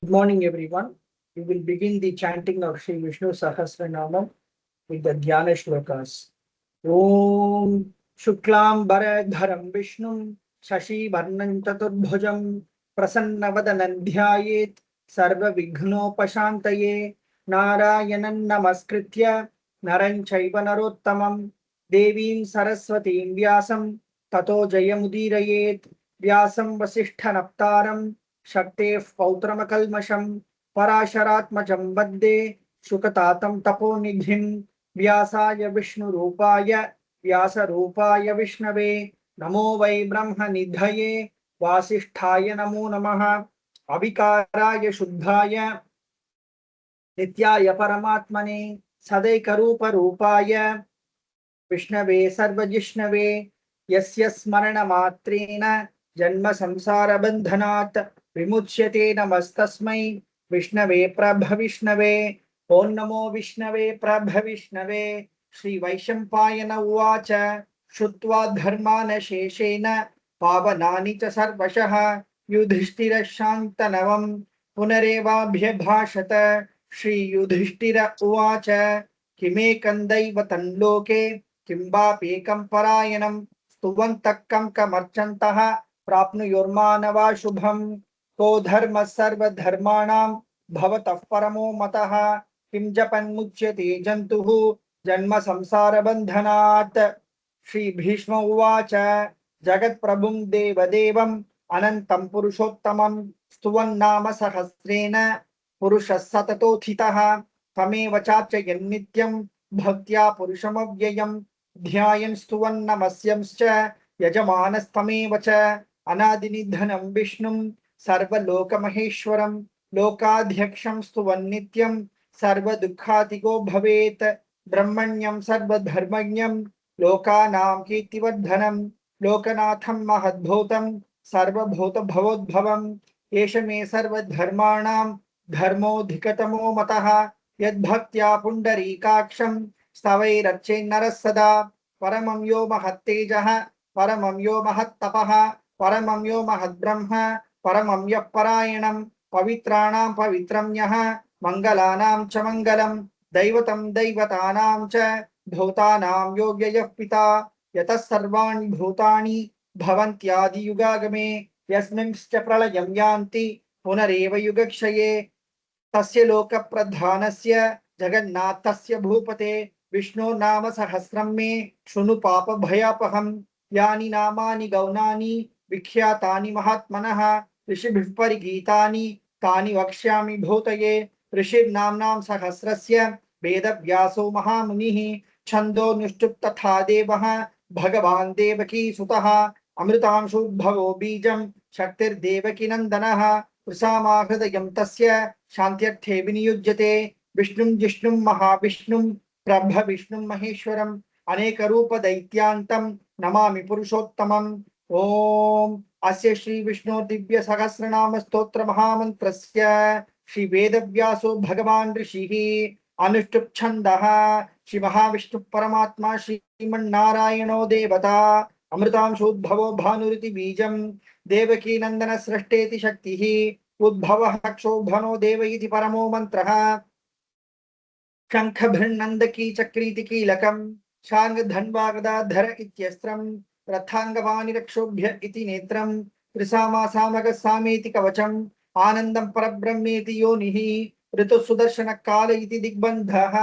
Good morning, everyone. We will begin the chanting of Sri Vishnu Sahasranamam with the Dhyana Shlokas. Om Shuklam Bharadharam Vishnum Shashi Varnam Chaturbhujam Prasanna Dhyayet Sarva Vighnopashantaye Narayanan Namaskritya Naran Chaiva Narottamam Devim Saraswatim Vyasam Tato Jayamudirayet Vyasam Vasishtha Naptaram शक्तेः पौत्रमकल्मषं पराशरात्मजं वन्दे शुकतातं तपोनिधिं व्यासाय विष्णुरूपाय व्यासरूपाय विष्णवे नमो वै ब्रह्मनिधये वासिष्ठाय नमो नमः अविकाराय शुद्धाय नित्याय परमात्मने सदैकरूपरूपाय विष्णवे सर्वजिष्णवे यस्य स्मरणमात्रेण जन्म संसार बंधनात् विमुच्यते नमस्तस्मै विष्णवे प्रभविष्णवे ओं नमो विष्णवे प्रभविष्णवे श्री वैशंपायन उवाच श्रुत्वा धर्मान शेषेण पावनानि च सर्वशः युधिष्ठिरः शान्तनवं पुनरेवाभ्यभाषत श्री युधिष्ठिर उवाच किमेकं दैवतं लोके किं वाप्येकं परायणं स्तुवन्तः कं कमर्चन्तः प्राप्नुयुर्मानवा शुभम को धर्म सर्वधर्माणां भवतः परमो मतः किं जपन्मुच्यते जन्तुः जन्म संसार बन्धनात् श्री भीष्म उवाच जगत्प्रभुं देवदेवम् अनन्तं पुरुषोत्तमं स्तुवन्नाम सहस्रेण पुरुषः सततोत्थितः तमेव चार्चयन्नित्यं भक्त्या पुरुषमव्ययं ध्यायन् स्तुवन्नमस्यंश्च यजमानस्तमेव च अनादिनिधनं विष्णुं सर्वलोकमहेश्वरं लोकाध्यक्षं स्तुवन्नित्यं सर्वदुःखातिको भवेत् ब्रह्मण्यं सर्वधर्मज्ञं लोकानां कीर्तिवर्धनं लोकनाथं महद्भूतं सर्वभूतभवोद्भवम् एष मे सर्वधर्माणां धर्मोऽधिकतमो मतः यद्भक्त्या पुण्डरीकाक्षं स्तवैरर्चेन्नरः सदा परमं यो महत्तेजः परमं यो महत्तपः परमं यो महद्ब्रह्म परमं यः परायणं पवित्राणां पवित्रं यः मङ्गलानां च मङ्गलं दैवतं दैवतानां च भूतानां योग्ययः पिता यतः सर्वाणि भूतानि भवन्त्यादियुगागमे यस्मिंश्च प्रलयं यान्ति पुनरेव युगक्षये तस्य लोकप्रधानस्य जगन्नाथस्य भूपते विष्णु नाम सहस्रं मे शृणु पाप भयापहम् यानि नामानि गौणानि विख्यातानि महात्मनः ऋषिभिः परिगीतानि तानि वक्ष्यामि भूतये ऋषिर्नाम्नां सहस्रस्य वेदव्यासो महामुनिः छन्दो निष्ठुप् तथा देवः भगवान् देवकी सुतः अमृतांशुद्भवो बीजं शक्तिर्देवकी नन्दनः प्रसामाहृदयं तस्य शान्त्यर्थे विनियुज्यते विष्णुं जिष्णुं महाविष्णुं प्रभविष्णुं महेश्वरम् अनेकरूप दैत्यान्तं नमामि पुरुषोत्तमम् ओम अस्य श्री विष्णु दिव्य सहस्रनाम स्तोत्र महामन्त्रस्य श्री वेदव्यासो भगवान् ऋषिः अनुष्टुप् छन्दः श्री महाविष्णु परमात्मा श्रीमन्नारायणो देवता अमृतांशोद्भवो भानुरिति बीजं देवकी नंदन सृष्टेति शक्तिः उद्भवः क्षोभनो देव इति परमो मंत्रः शंखभृन्नन्दकी चक्रीति कीलकं शार्ङ्गधन्वागदाधर इत्यस्त्रं रथाङ्गवानिरक्षोभ्य इति नेत्रं त्रिसामासामगसामेति कवचम् आनन्दं परब्रह्मेति योनिः ऋतुसुदर्शनकाल इति दिग्बन्धः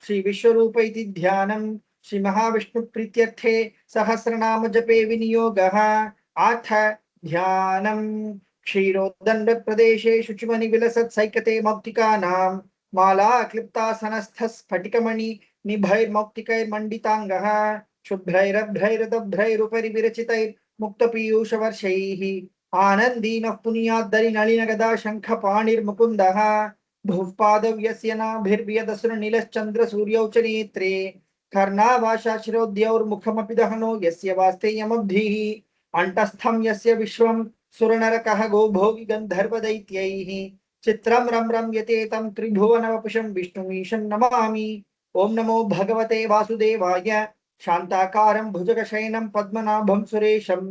श्री विश्वरूप इति ध्यानं श्री महाविष्णु प्रीत्यर्थे सहस्रनाम जपे विनियोगः आथ ध्यानं क्षीरोदण्ड प्रदेशे शुचिमणि विलसत् सैकते मौक्तिकानां माला क्लिप्तासनस्थ स्फटिकमणि निभैर्मौक्तिकैर्मण्डिताङ्गः शुभ्रैरभ्रैरदभ्रैरुपरि विरचितैर्मुक्तपीयूषवर्षैः आनन्दीनः पुनीयाद्दरि नलिनगदा शङ्खपाणिर्मुकुन्दः भुः पादव्यस्य नाभिर्व्यदसुरनीलश्चन्द्र सूर्यौ च नेत्रे कर्णाभाषा शिरोद्यौर्मुखमपि दहनो यस्य वास्तेयमब्धिः अण्टस्थं यस्य विश्वं सुरनरकः गोभोगि गन्धर्वदैत्यैः चित्रं रं रम्यते तं त्रिभुवनवपुषं विष्णुमीशं नमामि ओम नमो भगवते वासुदेवाय शांताकारं भुजगशयनं पद्मनाभं सुरेशं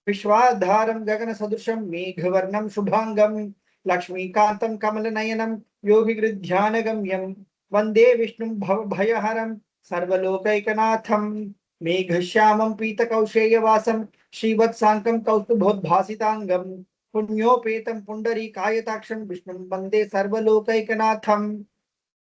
विश्वाधारं गगनसदृशं मेघवर्णं शुभांगं लक्ष्मीकान्तं कमलनयनं योगिगृध्यानगम्यं वन्दे विष्णुं भवभयहरं सर्वलोकैकनाथं मेघश्यामं पीतकौशेयवासं श्रीवत्साङ्कं कौस्तुभोद्भासिताङ्गं पुण्योपेतं पुण्डरीकायताक्षं विष्णुं वन्दे सर्वलोकैकनाथं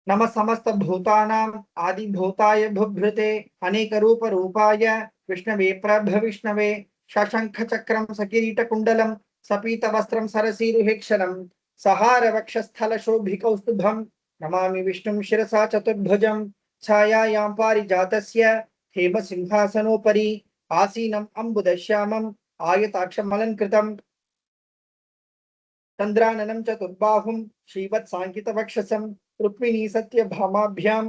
नम समस्त भूतानां आदिभूताय भुभृते अनेक रूप रूपाय विष्णवे प्रभ विष्णवे शशंख चक्रम सकिरीट कुंडलम सपीत वस्त्रम सरसीरुहेक्षणम सहार वक्षस्थल शोभिकौस्तुभम नमामि विष्णुं शिरसा चतुर्भुजं छायायां पारिजातस्य हेम सिंहासनोपरि आसीनम् अम्बुदश्यामम् आयताक्षमलङ्कृतम् चंद्राननं चतुर्बाहुं श्रीवत्साङ्कितवक्षसं रुक्मिणी सत्यभामाभ्यां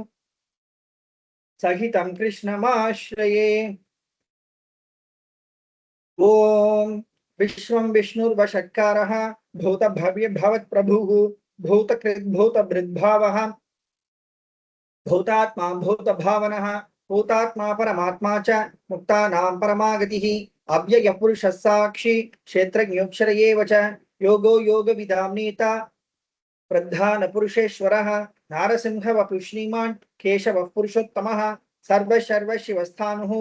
सहितं कृष्णमाश्रये। ओम विश्वं विष्णुर्वषट्कारः भूत भव्य भवत् प्रभुः भूतकृत् भूतभृद्भावः भूतात्मा भूतभावनः भूतात्मा परमात्मा च मुक्तानां परमागतिः अव्ययः पुरुषः साक्षी क्षेत्रज्ञोऽक्षर एव च योगो योगविदां नेता प्रधान पुरुषेश्वरः नारसिंह वपु श्रीमान् केशवः पुरुषोत्तमः सर्व सर्व शिवस्थानुः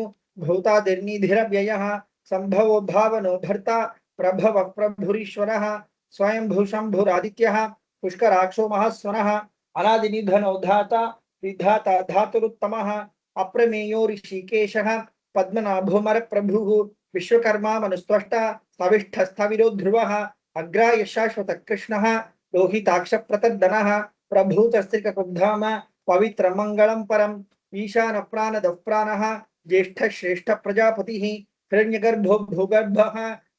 भूतादिर्निधिरव्ययः संभवो भावनो भर्ता प्रभव प्रभुरीश्वरः स्वयं भूशंभुरादित्यः पुष्कराक्षो महास्वनः अनादिनिधनो धाता विधाता धातुरुत्तमः अप्रमेयो ऋषिकेशः पद्मनाभोमर प्रभुः विश्वकर्मा मनुस्त्वष्टा स्थविष्ठस्थविरो ध्रुवः अग्राय शाश्वत कृष्णः लोहिताक्ष प्रतर्दनः प्रभूतस्त्रिककुब्धाम पवित्र मंगलम परम ईशान प्राणदः प्राणः ज्येष्ठ श्रेष्ठ प्रजापतिः हिरण्यगर्भो भूगर्भः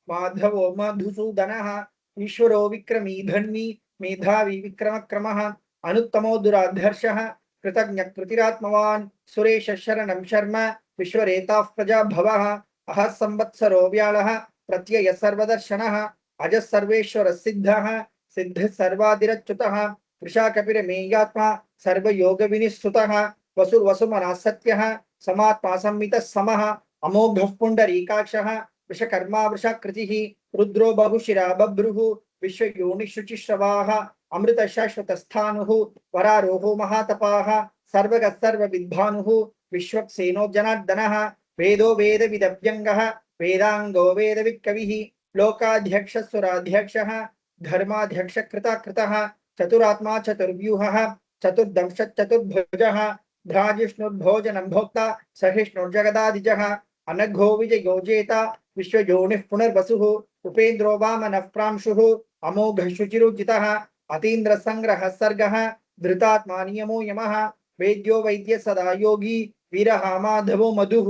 माधवो मधुसूदनः ईश्वरो विक्रमी धन्वी मेधावी विक्रमक्रमः अनुत्तमो दुराधर्षः कृतज्ञ कृतिरात्मवान् सुरेश शरणं शर्म विश्वरेताः प्रजा भवः अह संवत्सरो व्याळः प्रत्यय सर्वदर्शनः अजः सर्वेश्वर सिद्धः सिद्ध सर्वादिरच्युतः वृषा कपिरमेयात्मा सर्वयोग विनिस्तुतः वसुर्वसुमनः सत्यः समात्मा संमितः समः अमोघः पुण्डरीकाक्षः वृषकर्मा वृषाकृतिः रुद्रो बहुशिरा बभ्रुः विश्वयोनिशुचिश्रवाः अमृत शाश्वतस्थानुः वरारोहो महातपाः सर्वगः सर्वविद्भानुः विश्वक्सेनो जनार्दनः वेदो वेदविदव्यङ्गः वेदाङ्गो वेदवित्कविः लोकाध्यक्ष सुराध्यक्षः धर्माध्यक्ष कृता कृतः चतुरात्मा चतुर्व्यूहः चतुर्दंश चतुर्भुजः भ्राजिष्णुर्भोजनं भोक्ता सहिष्णुर्जगदादिजः अनघो विजयो जेता विश्वयोनिः पुनर्वसुः उपेन्द्रो वामनः प्रांशुः अमोघ शुचिरुचितः अतीन्द्र संग्रह सर्गः धृतात्मा नियमो यमः वेद्यो वैद्य सदा योगी वीरः माधवो मधुः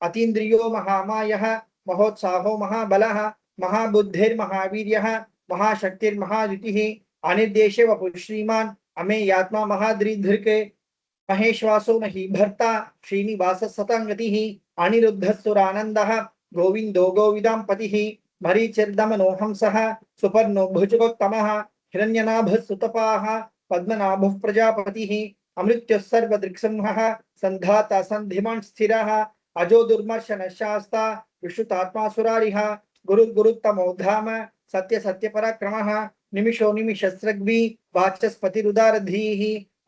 अतीन्द्रियो महामायः महोत्साहो महाबलः महाबुद्धिर्महावीर्यः महाशक्तिर्महाद्युतिः अनिर्देशे वपु श्रीमान् अमेयात्मा महाद्रिधृक् महेश्वासो मही भर्ता श्रीनिवास सतांगतिः अनिरुद्धसुरानन्दः गोविंदो गोविदां पतिः मरीचिर्दमनो हंसः सुपर्णो भुजगोत्तमः हिरण्यनाभः सुतपाः पद्मनाभः प्रजापतिः अमृत्युः सर्वदृक्सिंहः सन्धाता सन्धिमान् स्थिरः अजो दुर्मर्शन शास्ता विश्रुतात्मा सुरारिः गुरुतमो धाम सत्य सत्य पराक्रमः निमिषो निमिषस्रग्वी वाचस्पतिरुदारधीः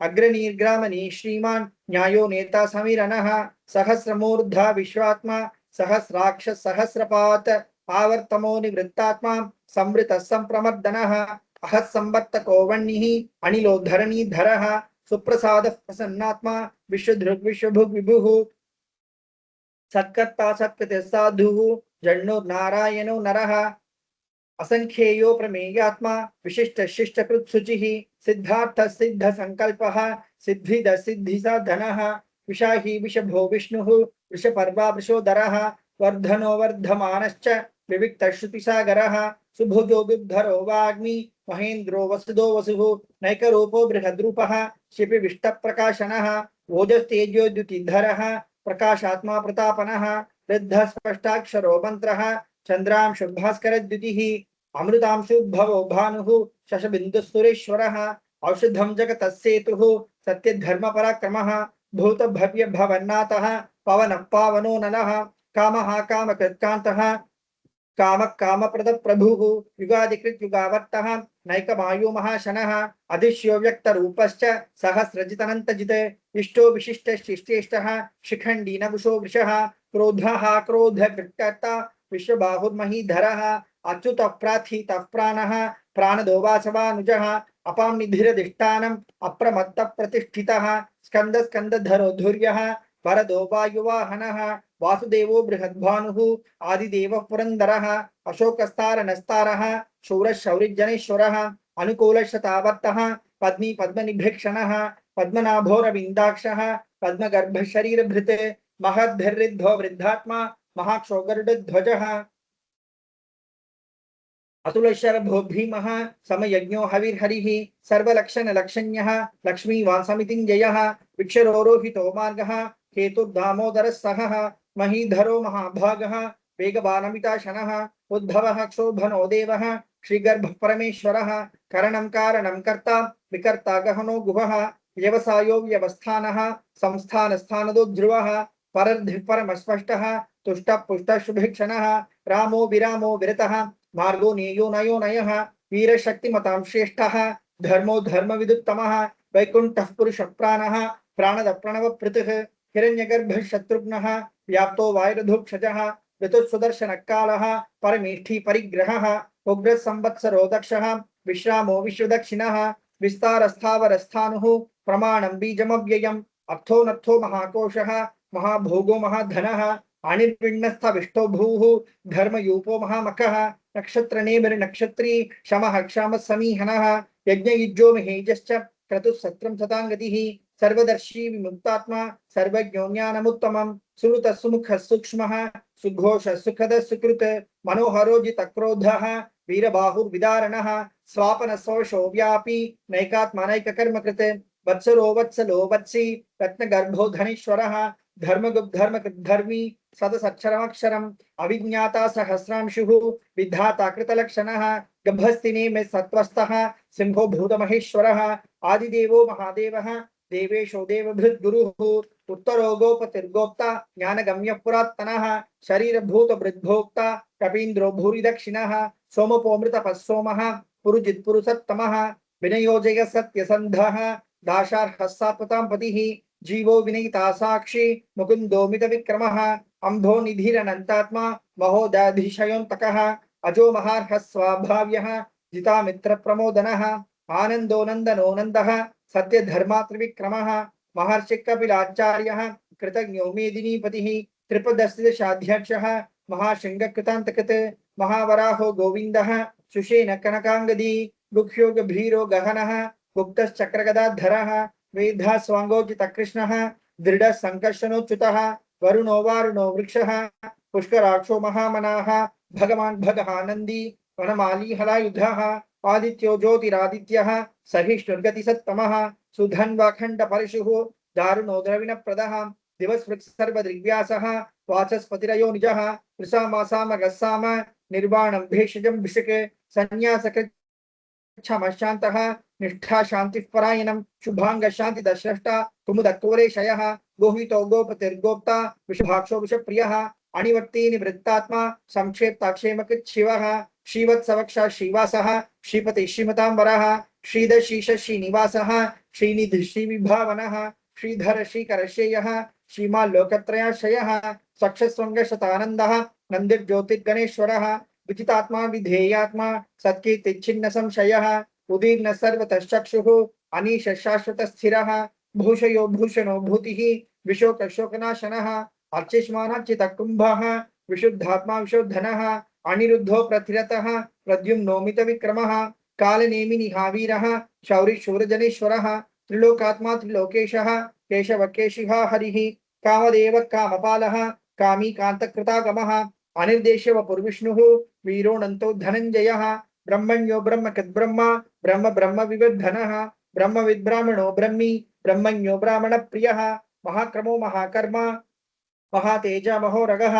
अग्रनीर्ग्रामणी श्रीमान् न्यायो नेता समीरणः सहस्रमूर्धा विश्वात्मा सहस्राक्ष सहस्रपात आवर्तमो निवृत्तात्मा संवृत संप्रमर्दनः अहः संवर्तको वह्निः अनिलो धरणीधरः सुप्रसादः प्रसन्नात्मा विश्वधृग् विश्वभुग् विभुः सत्कर्ता सत्कृते साधुः जन्नो नारायणो नरः असंख्येयो प्रमेयात्मा विशिष्ट शिष्टकृत शुचिः सिद्धार्थ सिद्ध संकल्पः सिद्धिद सिद्धिसाधनः विशाही विषभो विष्णुः वृषपर्वा वृषोदरः वर्धनो वर्धमानश्च विविक्त श्रुतिसागरः सुभुजो बिब्धरो वाग्मी महेन्द्रो वसुदो वसुः नैकरूपो बृहद्रूपः शिपिविष्टप्रकाशनः ओजस्तेजोद्युतिधरः प्रकाशात्मा प्रतापनः वृद्धः स्पष्टाक्षरो मंत्रः चंद्रांशु भास्करद्युतिः अमृतांशुद्भवो भानुः शशबिन्दुसुरेश्वरः औषधं जगतस्सेतुः सत्यधर्मपराक्रमः भूतभव्य भवन्नाथः पवनः पावनो ननः कामः कामकृत्कान्तः काम काम प्रद प्रभु युगादिकृत युगावर्तः नैकमायु महाशनः अधिश्यो व्यक्त रूपश्च सहस्रजितनन्तजित् इष्टो विशिष्ट शिष्टेष्टः शिखण्डी नवुषो वृषः क्रोधः क्रोधकृत्कर्ता विश्वबाहुर्महीधरः अच्युतः प्राथितः प्राणः प्राणदो वासवानुजः अपां निधिरधिष्ठानम् अप्रमत्तः प्रतिष्ठितः स्कंद स्कंदधरो धुर्यः वरदो वायुवाहनः वासुदेवो बृहद्भानुः आदिदेवः पुरन्दरः अशोकस्तारनस्तारः शूरः शौरिजनेश्वरः अनुकूलशतावर्तः पद्मी पद्मनिभृक्षणः पद्मनाभोरविन्दाक्षः पद्मगर्भशरीरभृत् महद्भिर्ऋद्धो वृद्धात्मा महाक्षो गरुडध्वजः अतुलशर भीमः समयज्ञो हविर्हरिः सर्वलक्षण लक्षण्यः लक्ष्मीवान् समितिञ्जयः विक्षरोरोहितो मार्गः केतुर्दामोदरः सहः महीधरो महाभागः वेगवानमिताशनः उद्भवः क्षोभनो देवः श्रीगर्भः परमेश्वरः करणं कारणं कर्ता विकर्ता गहनो गुहः व्यवसायो व्यवस्थानः संस्थानस्थानदो ध्रुवः परर्धिः परमस्पष्टः तुष्टः पुष्टः शुभिक्षणः रामो विरामो विरतः मार्गो नेयो नयो नयः वीरशक्तिमतां श्रेष्ठः धर्मो धर्मविदुत्तमः वैकुण्ठः पुरुषप्राणः प्राणद प्रणवपृतः हिरण्यगर्भः शत्रुघ्नः व्याप्तो वायुरधुक्षजः ऋतुसुदर्शनकालः परमेष्ठी परिग्रहः उग्रः संवत्सरो दक्षः विश्रामो विश्वदक्षिणः विस्तारस्थावरस्थानुः प्रमाणं बीजमव्ययम् अर्थो नर्थो महाकोशः महाभोगो महाधनः अनिर्विण्णस्थविष्टो भूः धर्मयूपो महामखः नक्षत्र नेमिर नक्षत्री शमः क्षामः समीहनः यज्ञयुज्यो महेजश्च क्रतुः सत्रं सताङ्गतिः सर्वदर्शी विमुक्तात्मा सर्वज्ञो ज्ञानमुत्तमं सुनुतः सुमुखः सूक्ष्मः सुघोषः सुखदः सुकृत मनोहरो जितक्रोधः वीरबाहुर्विदारणः स्वापन सौशो व्यापी नैकात्मनैककर्मकृत वत्सरो वत्सलो वत्सी रत्नगर्भो धनेश्वरः धर्मगुप्धर्मकृद्धर्मी सदसक्षरमक्षरम् अविज्ञाता सहस्रांशुः विधाता कृतलक्षणः गभस्तिने में सत्वस्तः सिंहो भूतमहेश्वरः आदिदेवो महादेवः देवेशो देवभृद्गुरुः उत्तरो गोपतिर्गोप्ता ज्ञानगम्यः पुरात्तनः शरीरभूतभृद्भोक्ता कपीन्द्रो भूरिदक्षिणः सोमपोमृतपः सोमः पुरुजित् पुरुषत्तमः विनयोजय सत्यसन्धः दाशार्हः सात्वतां पतिः जीवो विनीता साक्षी मुकुंदो मित विक्रमः अंभो निधिरनंतात्मा महोदधिशयोन्तकः अजो महार्ह स्वाभाव्यः जिता मित्र प्रमोदनः आनंदो नंदनो नंदः सत्य धर्मा त्रिविक्रमः महर्षि कपिलाचार्यः कृतज्ञो मेदिनीपतिः त्रिपदस्यशाध्यक्षः महाशृंग कृतान्तकृत महावराहो गोविंदः सुषेण कनकांगदी गुह्यो गभीरो गहनः गुप्तश्चक्रगदाधरः वेधा स्वांगोचित कृष्णः दृढ़ संकर्षणोच्युतः वरुणो वारुणो वृक्षः पुष्कराक्षो महामनाः भगवान् भगहानंदी वनमाली हलायुधः आदित्यो ज्योतिरादित्यः सहिष्णुर्गतिसत्तमः सुधन्वाखण्ड परशुः दारुणो द्रविणप्रदः दिवस्वृक् सर्वदृग्व्यासः वाचस्पतिरयो निजः वृषामासामगस्साम निर्वाणं भेषजं भिषक संन्यासकृत् क्षमशान्तः निष्ठा शांति परायणम शुभांग शांति दशष्टा कुमुदक्तोरेशयः गोहितो गोपतिर्गोप्ता विषभाक्षो विषप्रियः अणिवर्ती निवृत्तात्मा संक्षेप्ताक्षेमकृत् शिवः श्रीवत्सवक्षा श्रीवासः श्रीपति श्रीमतांबरः श्रीधशीष श्रीनिवासः श्रीनिधि श्रीविभावनः श्रीधर श्रीकरशेयः श्रीमाल्लोकत्रयाशयः सक्षस्वंगशतानन्दः नन्दिर्ज्योतिर्गणेश्वरः विजितात्मा विधेयात्मा सत्कीर्तिच्छिन्न संशयः उदीर्न सर्वतश्चक्षुः अनीश शाश्वत स्थिरः भूषयो भूषणो भूतिः विशोक शोकनाशनः अर्चिष्मानर्चित कुंभः विशुद्धात्मा विशुद्धनः अनिरुद्धो प्रतिरतः प्रद्युम्नो मित विक्रमः कालनेमिनि हावीरः शौरि शूरजनेश्वरः त्रिलोकात्मा त्रिलोकेशः केशव केशिहा हरिः कामदेव कामपालः कामी कांतकृतागमः अनिर्देश्य वपुर्विष्णुः वीरोऽनन्तो धनञ्जयः ब्रह्मण्यो ब्रह्मकृद्ब्रह्म ब्रह्म ब्रह्म विवर्धनः ब्रह्मविद् ब्राह्मणो ब्रह्मी ब्रह्मण्यो ब्राह्मण प्रियः महाक्रमो महाकर्मा महातेजा महोरगः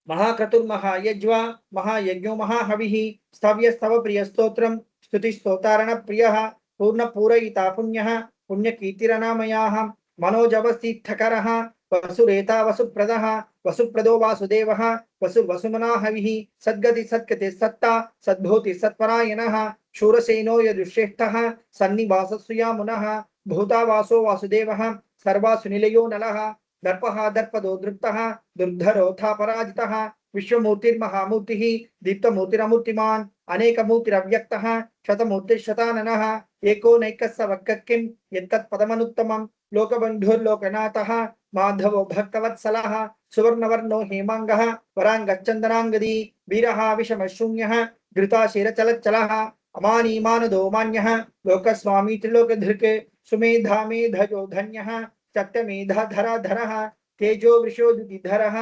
महाक्रतुर्महायज्वा महायज्ञो महाहविः स्तव्यस्तव प्रियस्तोत्रम् स्तुतिस्तोतारण प्रियः पूर्णपूरयिता पुण्यः पुण्यकीर्तिरनामयाः मनोजवस्थितकरः वसुरेता वसुप्रदः वसुप्रदो वासुदेवः वसुर्वसुमना हविः सद्गति सत्कृति सत्ता सद्भूति सत्परायणः शूरसेनो यदुश्रेष्ठः सन्निवासस्सुयामुनः भूतावासो वासुदेवः सर्वासु निलयो नलः दर्पः दर्पदो दृप्तः दुर्धरोऽथा पराजितः विश्वमूर्तिर्महामूर्तिः दीप्तमूर्तिरमूर्तिमान् अनेकमूर्तिरव्यक्तः शतमूर्तिशताननः एको नैकस्य वक्किं यत्तत्पदमनुत्तमं लोकबन्धुर्लोकनाथः माधवो भक्तवत्सलः सुवर्णवर्णो हेमाङ्गः वराङ्गश्चन्दनाङ्गदी वीरः विषमशून्यः घृताशिरचलच्चलः अमानीमानदो मान्यः लोकस्वामी त्रिलोकधृक् सुमेधा मेधयो धन्यः चट्टमेधाधराधरः तेजो वृषोदिधरः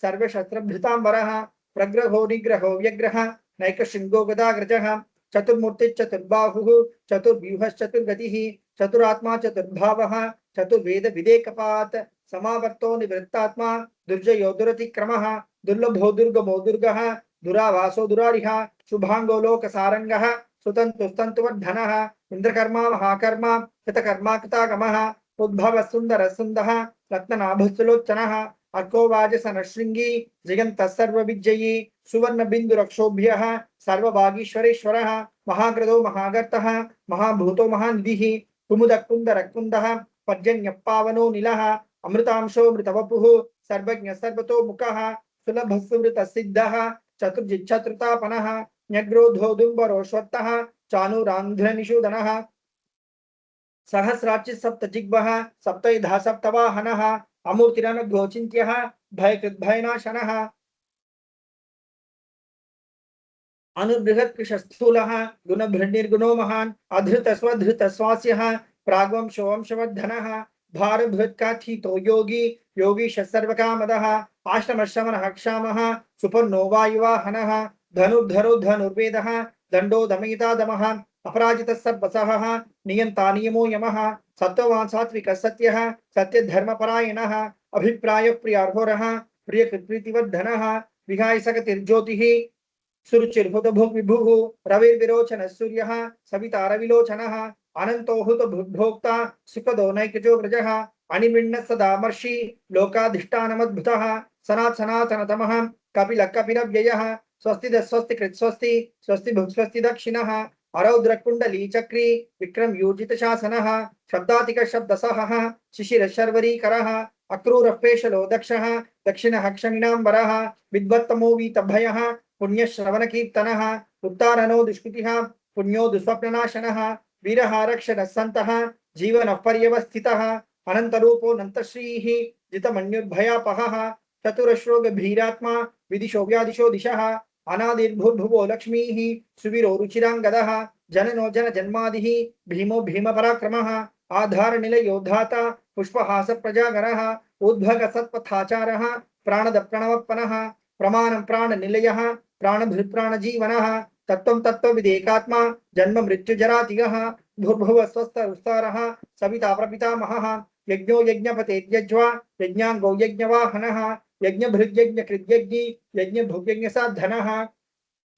सर्वशस्त्रभृताम्बरः प्रग्रहो निग्रहो व्यग्रः नैकशृङ्गो गदाग्रजः चतुर्मूर्तिश्चतुर्बाहुः चतुर्व्यूहश्चतुर्गतिः चतुरात्मा चतुर्भावः चतुर्वेद विदेकपात् समावर्तो निवृत्तात्मा दुर्जयो दुरतिक्रमः दुर्लभो दुर्गमो दुर्गः दुरावासो दुरारिः शुभांगो लोकसारंगः सुतन्तुस्तन्तुवर्धनः इंद्रकर्मा महाकर्मा कृतकर्मा कृतागमः उद्भव सुंदर सुंदः रत्ननाभस्सुलोचनः अर्को वाजसनशृंगी जयन्तः सर्वविजयी सुवर्ण बिन्दुरक्षोभ्यः सर्वभागीश्वरेश्वरः महाग्रदो महागर्तः महाभूतो महानिधिः कुमुदकुन्दरकुन्दः पर्जन्यपावनो नीलः अमृतांशो मृतवपुः सर्वज्ञ सर्वतोमुखः सुलभस्सुमृतसिद्धः चतुर्जिच्छत्रुतापनः न्यग्रोधोदुम्बरोश्वत्तः चाणूरान्ध्रनिषूदनः सहस्रार्चिः सप्तजिह्वः सप्तैधा सप्तवाहनः अमूर्तिरनघोचिन्त्यः भयकृद्भयनाशनः अनुबृहत्कृशस्थूलः गुणभृन्निर्गुणो महान् अधृतस्वधृतस्वास्यः प्राग्वंशो वंशवर्धनः भारभृत्काठितो योगी योगीश सर्वकामदः आश्रमश्रमणः क्षामः सुपर्णो वायुवाहनः धनुर्धरो धनुर्वेदः दण्डो दमयिता दमः अपराजितः सर्वसहः नियन्ता नियमो यमः सत्त्ववान् सात्विकः सत्यः सत्यधर्मपरायणः अभिप्राय प्रियार्होरः प्रियकृत्प्रीतिवर्धनः विहाय सकतिर्ज्योतिः सुरुचिर्हुतभुग् विभुः रविर्विरोचनः सूर्यः सविता रविलोचनः अनंतो हुत भोक्ता सुखदो नैकजो व्रजः अनिर्विण्णः सदामर्षि लोकाधिष्ठानमद्भुतः सनात् सनातनतमः कपिलः कपिलव्ययः स्वस्ति स्वस्ति कृत् स्वस्ति स्वस्ति भुक् स्वस्ति दक्षिणः अरौद्रकुण्डली चक्री विक्रम यूजित शासनः शब्दातिक शब्दसहः शिशिर शर्वरीकरः अक्रूरः पेशलो दक्षः दक्षिणः क्षमिणाम्बरः विद्वत्तमो वीतभयः पुण्यश्रवण कीर्तनः उत्तारणो दुष्कृतिः पुण्यो दुःस्वप्ननाशनः वीरः रक्षणः सन्तः जीवनः पर्यवस्थितः अनन्तरूपो नन्तश्रीः जितमन्युर्भयापहः चतुरश्रो गभीरात्मा विदिशो व्यादिशो दिशः अनादिर्भुर्भुवो लक्ष्मीः सुवीरो रुचिराङ्गदः जननो जन जन्मादिः भीमो भीमपराक्रमः आधारनिलयो धाता पुष्पहास प्रजागरः उद्भग सत्पथाचारः प्राणद प्रणवप्पनः प्रमाणं प्राणनिलयः प्राणभृत्प्राणजीवनः तत्त्वं तत्त्वविदेकात्मा जन्म मृत्युजरातिगः भूर्भुवः स्वस्तरुस्तारः सविता प्रपितामहः यज्ञो यज्ञपते यज्वा यज्ञाङ्गो यज्ञवाहनः यज्ञभृद्यज्ञकृद्यज्ञी यज्ञभुग्यज्ञसाधनः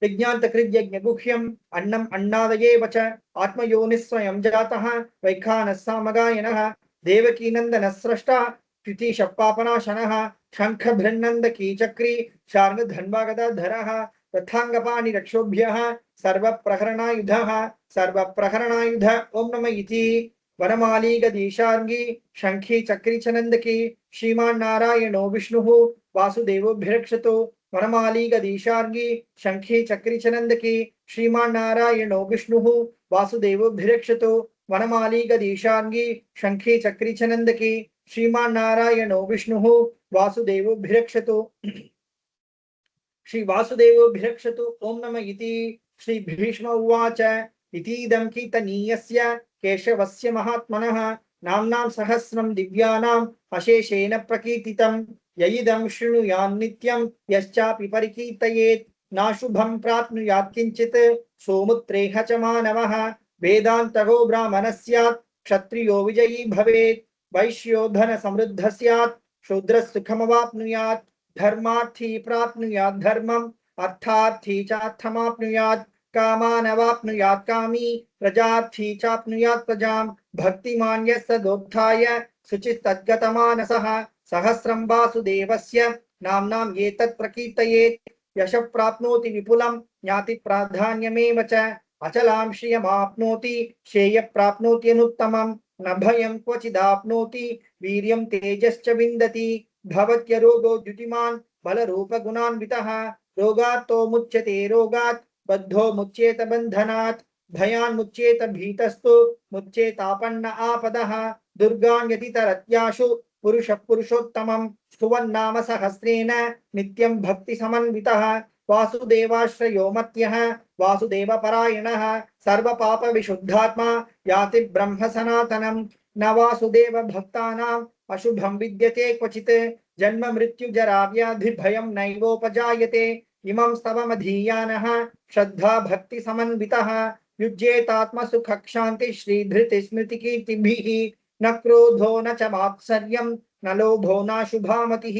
यज्ञान्तकृद्यज्ञगुह्यम् अन्नम् अन्नादयेव च आत्मयोनिः स्वयं जातः वैखानः सामगायनः देवकीनन्दनः स्रष्टा कृतिशप्पापनाशनः शङ्खभृन्नन्दकी चक्री शार्ङ्गधन्वागदाधरः रथाङ्गपाणिरक्षोभ्यः सर्वप्रहरणायुध ओम नमः इति वनमाली गदीशार्ङ्गी शंखी चक्री च नन्दकी श्रीमान् नारायणो विष्णुः वासुदेवोऽभिरक्षतु वनमाली गदीशार्ङ्गी शंखी चक्री च नन्दकी श्रीमान् नारायणो विष्णुः वासुदेवोऽभिरक्षतु वनमाली गदीशार्ङ्गी शंखी चक्री च नन्दकी श्रीमान् नारायणो विष्णुः वासुदेवोऽभिरक्षतु श्री वासुदेवोऽभिरक्षतु ओम नमः इति श्री भीष्म उवाच इतीदं कीर्तनीयस्य केशवस्य महात्मनः नाम्नां सहस्रं दिव्यानाम् अशेषेण प्रकीर्तितं यइदं शृणुयान् नित्यं यश्चापि परिकीर्तयेत् नाशुभं प्राप्नुयात् किञ्चित् सोमुत्रेह च मानवः वेदान्तगो ब्राह्मणः स्यात् क्षत्रियो विजयी भवेत् वैश्यो धन समृद्धः स्यात् शूद्रः सुखमवाप्नुयात् धर्मार्थी प्राप्नुयात् धर्मम् अर्थार्थी चार्थमाप्नुयात् कामानवाप्नुयात् कामी प्रजार्थी चाप्नुयात् प्रजाम् भक्तिमान् यः सदोत्थाय शुचिस्तद्गतमानसः सहस्रं वासुदेवस्य नाम्नाम् एतत् प्रकीर्तयेत् यशः प्राप्नोति विपुलं ज्ञाति प्राधान्यमेव च अचलां श्रियमाप्नोति श्रेयः प्राप्नोति अनुत्तमं न भयं क्वचिदाप्नोति वीर्यं तेजश्च विन्दति भवत्यरोगो द्युतिमान् बलरूपगुणान्वितः रोगात्तो मुच्यते रोगात् बद्धो मुच्येत बन्धनात् भयान्मुच्येत भीतस्तु मुच्येतापन्न आपदः दुर्गान्यतितरत्याशु पुरुषः पुरुषोत्तमं स्तुवन्नाम सहस्रेण नित्यं भक्तिसमन्वितः वासुदेवाश्रयो मत्यः वासुदेवपरायणः सर्वपापविशुद्धात्मा याति ब्रह्म सनातनं न वासुदेव भक्तानाम् अशुभं विद्यते क्वचित् जन्म मृत्यु जरा व्याधि भयं नैवोपजायते इमं स्तवमधीयानः श्रद्धा भक्ति समन्वितः युज्येतात्मसुख क्षान्ति श्रीधृति स्मृति कीर्तिभिः न क्रोधो न च मात्सर्यं न लोभो न शुभामतिः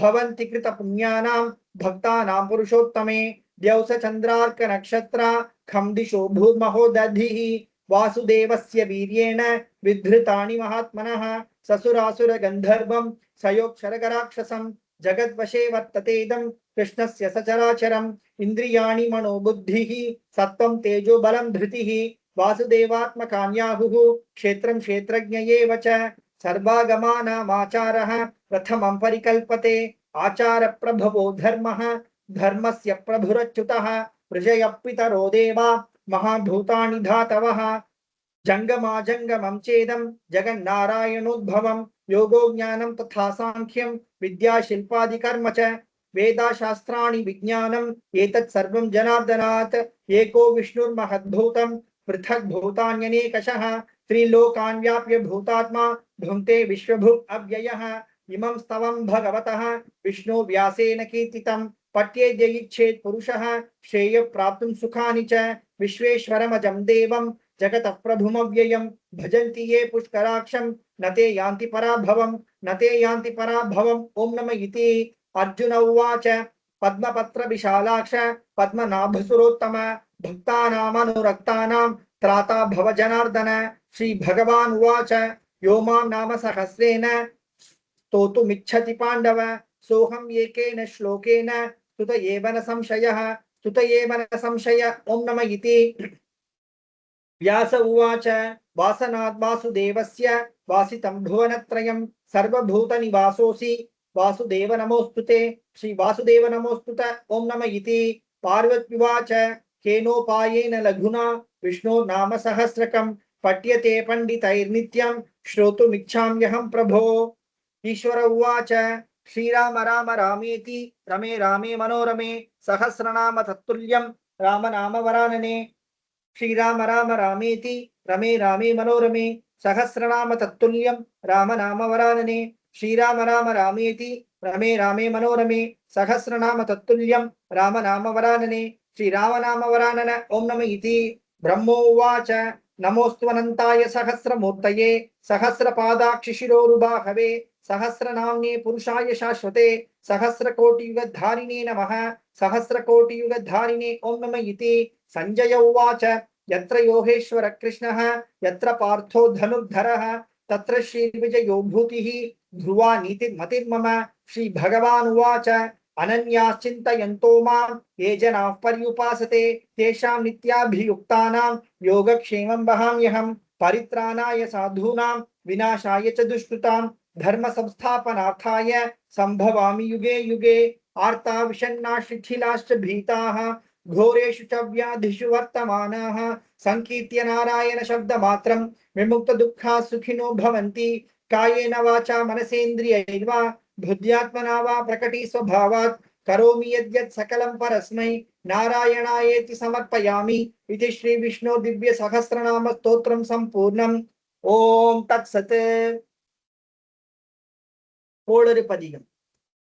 भवन्ति कृत पुण्यानां भक्तानां पुरुषोत्तमे द्यौस चन्द्रार्क नक्षत्रा खं दिशो भूर्महोदधिः वासुदेवस्य वीर्येण विधृतानि महात्मनः ससुरासुर गन्धर्वं सयोक्षरगराक्षसं जगद्वशे वर्ततेदं कृष्णस्य सचराचरम् इन्द्रियाणि मनोबुद्धिः सत्त्वं तेजो बलं धृतिः वासुदेवात्मकान्याहुः क्षेत्रं क्षेत्रज्ञ एव च सर्वागमानामाचारः प्रथमं परिकल्पते आचार प्रभवो धर्मः धर्मस्य प्रभुरच्युतः प्रजयपितरो देवा महाभूतानि धातवः जंगमाजंगमं चेदं जगन्नारायणोद्भवं योगो ज्ञानं तथा सांख्यं विद्या शिल्पादि कर्म च वेदाशास्त्राणि विज्ञानम् एतत् सर्वं जनार्दनात् एको विष्णुर्महद्भूतं पृथक् भूतान्यनेकशः त्रिलोकान् व्याप्य भूतात्मा भुङ्क्ते विश्वभुक् अव्ययः इमं स्तवं भगवतः विष्णु व्यासेन कीर्तितं पठ्येद्य इच्छेत् पुरुषः श्रेय प्राप्तुं सुखानि च विश्वेश्वरमजं देवं जगतः प्रभुमव्ययं भजन्ति ये पुष्कराक्षं न ते यान्ति पराभवं न ते यान्ति पराभवम् ओम नमः इति अर्जुन उवाच पद्मपत्र विशालाक्ष पद्मनाभसुरोत्तम भक्तानामनुरक्तानां त्राता भव जनार्दन श्री भगवान् उवाच यो मां नाम सहस्रेण स्तोतुमिच्छति पाण्डव सोऽहम् एकेन श्लोकेन स्तुत एव न संशयः स्तुत एव न संशय ओम नमः इति व्यास उवाच वासनात् वासुदेवस्य वासितं भुवनत्रयं सर्वभूतनिवासोऽसि वासुदेव नमोस्तुते श्री वासुदेव नमोस्तुत ओम नमः इति पार्वत्युवाच केनोपायेन लघुना विष्णो नाम सहस्रकं पठ्यते पंडितैर्नित्यं श्रोतुमिच्छाम्यहं प्रभो ईश्वर उवाच श्रीराम राम रामेति रमे रामे मनोरमे सहस्रनाम तत्तुल्यं राम नाम वरानने श्रीराम राम रामेति रमे रामे मनोरमे सहस्रनाम तत्तुल्यं राम नाम वरानने श्रीराम राम रामेति रमे रामे मनोरमे सहस्रनाम तत्तुल्यं राम नाम वरानने श्रीराम नाम वरानन ओम नमः इति ब्रह्मोवाच नमोऽस्त्वनन्ताय सहस्रमूर्तये सहस्रपादाक्षिशिरोरुबाहवे सहस्रनाम्ने पुरुषाय शाश्वते सहस्रकोटियुगधारिणे नमः सहस्रकोटियुगधारिणे ओम नमः इति संजय उवाच यत्र योगेश्वर कृष्णः यत्र पार्थो धनुर्धरः तत्र श्रीविजयो भूतिः ध्रुवा नीतिर्मतिर्मम श्री भगवान् उवाच अनन्याश्चिन्तयन्तो मां ये जनाः पर्युपासते तेषां नित्याभियुक्तानां योगक्षेमं वहाम्यहं परित्राणाय साधूनां विनाशाय च दुष्कृतां धर्म संस्थापनार्थाय संभवामि युगे युगे आर्ता विषण्णा शिथिलाश्च भीताः घोरेषु च व्याधिषु वर्तमानाः संकीर्त्य नारायण शब्दमात्रं विमुक्त दुःखा सुखिनो भवन्ति कायेन वाचा मनसेन्द्रियैर्वा बुद्ध्यात्मना वा प्रकटी स्वभावात् करोमि यद्यत् सकलं परस्मै नारायणायेति समर्पयामि इति श्री विष्णु दिव्य सहस्रनाम स्तोत्रं संपूर्णम् ओम तत्सत् கோளறுபதிகம்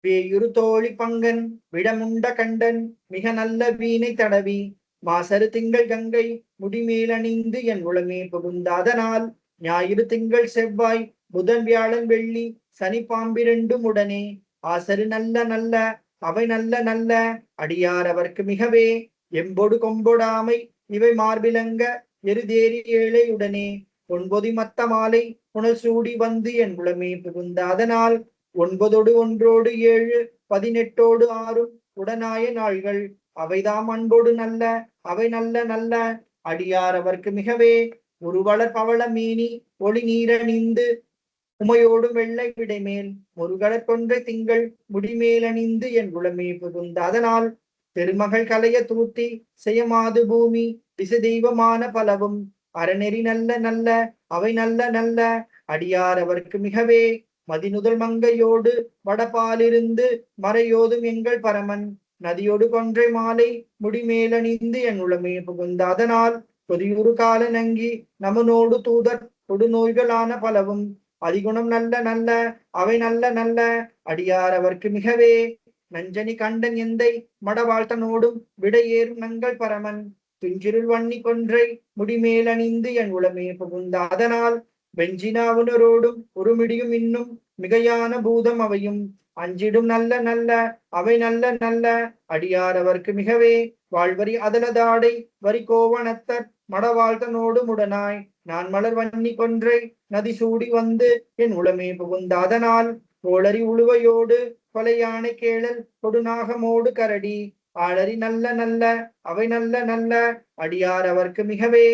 வேயுறுதோழி பங்கன் விடமுண்ட கண்டன் மிக நல்ல வீணை தடவி மாசரு திங்கள் கங்கை முடிமேலணிந்து என் உளமே புகுந்தாதனால் ஞாயிறு திங்கள் செவ்வாய் புதன் வியாழன் வெள்ளி சனி பாம்பிரண்டும் உடனே ஆசரு நல்ல நல்ல அவை நல்ல நல்ல அடியார் அவர்க்கு மிகவே எம்பொடு கொம்பொடாமை இவை மார்பிலங்க எருதேறி ஏழையுடனே பொன்பொதி மத்த மாலை புனல் சூடி வந்து என் உளமே புகுந்தாதனால் ஒன்பதோடு ஒன்றோடு 7 18ஓடு 6 உடனாய நாள்கள் அவைதாம் அன்போடு நல்ல அவை நல்ல நல்ல அடியார் அவர்க்கு மிகவே ஒருவளர் பவள மீனி ஒளி நீரணிந்து உமையோடும் வெள்ளை விடைமேல் முருகலர் கொன்றை திங்கள் முடிமேலணிந்து என் உளமே புகுந்த அதனால் திருமகள் கலைய தூத்தி செய்யமாது பூமி திசை தெய்வமான பலவும் அறநெறி நல்ல நல்ல அவை நல்ல நல்ல அடியார் அவர்க்கு மிகவே மதிநுதல் மங்கையோடு வடபாலிருந்து மறையோதும் எங்கள் பரமன் நதியோடு கொன்றை மாலை முடிமேலணிந்து என் உளமே புகுந்த அதனால் பொதியுறு கால நங்கி நமனோடு தூதர் கொடுநோய்களான பலவும் அதிகுணம் நல்ல நல்ல அவை நல்ல நல்ல அடியார் அவர்க்கு மிகவே நஞ்சனி கண்டன் எந்தை மடவாழ்த்தனோடும் விடையேறும் நங்கள் பரமன் துஞ்சிருள் வன்னி கொன்றை முடிமேலணிந்து என் உளமே புகுந்த அதனால் வெஞ்சினாவுனரோடும் ஒருமிடியும் இன்னும் மிகையான பூதம் அவையும் அஞ்சிடும் நல்ல நல்ல அவை நல்ல நல்ல அடியார் அவர்க்கு மிகவே வாழ்வரி அதலதாடை வரி கோவணத்தர் மடவாழ்த்தனோடு முடனாய் நான் மலர் வன்னி கொன்றை நதி சூடி வந்து என் உளமே புகுந்த அதனால் கோளரி உழுவையோடு கொலையானை கேளல் கொடுநாகமோடு கரடி ஆளரி நல்ல நல்ல அவை நல்ல நல்ல அடியார் அவர்க்கு மிகவே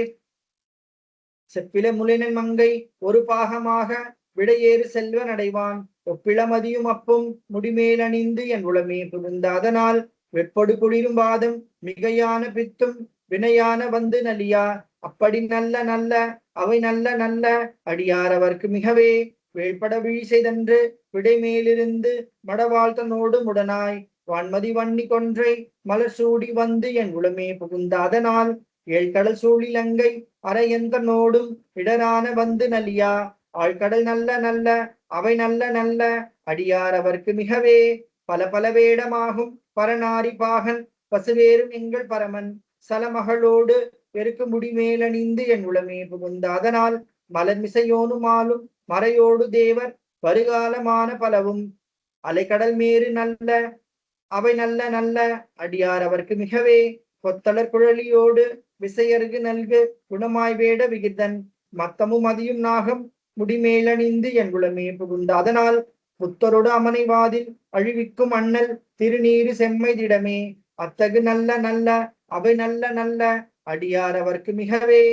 செப்பில முலினன் மங்கை ஒரு பாகமாக விடையேறு செல்வன் அடைவான் ஒப்பிளமதியும் அப்பும் முடிமேலணிந்து என் உளமே புகுந்த அதனால் வெப்பொடு குளிரும் வாதம் மிகையான பித்தும் வினையான வந்து நலியா அப்படி நல்ல நல்ல அவை நல்ல நல்ல அடியார் அவர்க்கு மிகவே வேள்பட விழி செய்தன்று விடைமேலிருந்து மடவாழ்த்தனோடு முடனாய் வான்மதி வன்னி கொன்றை மலர் சூடி வந்து என் உளமே புகுந்த அதனால் ஏழ்கடல் சூழிலங்கை அரையந்தனோடும் இடரான வந்து நலியா ஆழ்கடல் நல்ல நல்ல அவை நல்ல நல்ல அடியார் அவர்க்கு மிகவே பல பல வேடமாகும் பரநாரி பாகன் பசுவேறும் எங்கள் பரமன் சலமகளோடு பெருக்கு முடிமேலணிந்து என் உளமே புகுந்த அதனால் மலர்மிசையோனுமாலும் மறையோடு தேவர் வருகாலமான பலவும் அலைக்கடல் மேறு நல்ல அவை நல்ல நல்ல அடியார் அவர்க்கு மிகவே கொத்தலர் குழலியோடு விசையர்கு நல்கு குணமாய் வேட விகிர்தன் மத்தமும் மதியும் நாகம் முடிமேலணிந்து என் உளமே புகுந்த அதனால் புத்தரோடு அமனைவாதில் அழிவிக்கும் அண்ணல் திருநீரு செம்மை திடமே அத்தகு நல்ல நல்ல அவை நல்ல நல்ல அடியார் அவர்க்கு மிகவே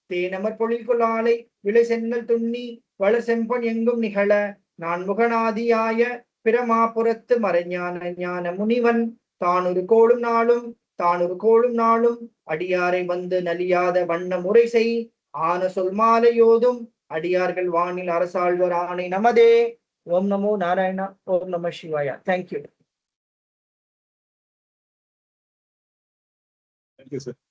தேனமர் பொழில்குலாலை விளை சென்னல் துண்ணி வளர் செம்பன் எங்கும் நிகழ நான் முகநாதியாய பிரமாபுரத்து மறைஞான ஞான முனிவன் தானொரு கோளும் நாளும் அடியாரை வந்து நலியாத வண்ண முறை செய் ஆன சொல் மாலையோதும் அடியார்கள் வானில் அரசாழ்வர் ஆணை நமதே. ஓம் நமோ நாராயணா. ஓம் நம சிவாயா. தேங்க்யூ. Thank you, sir.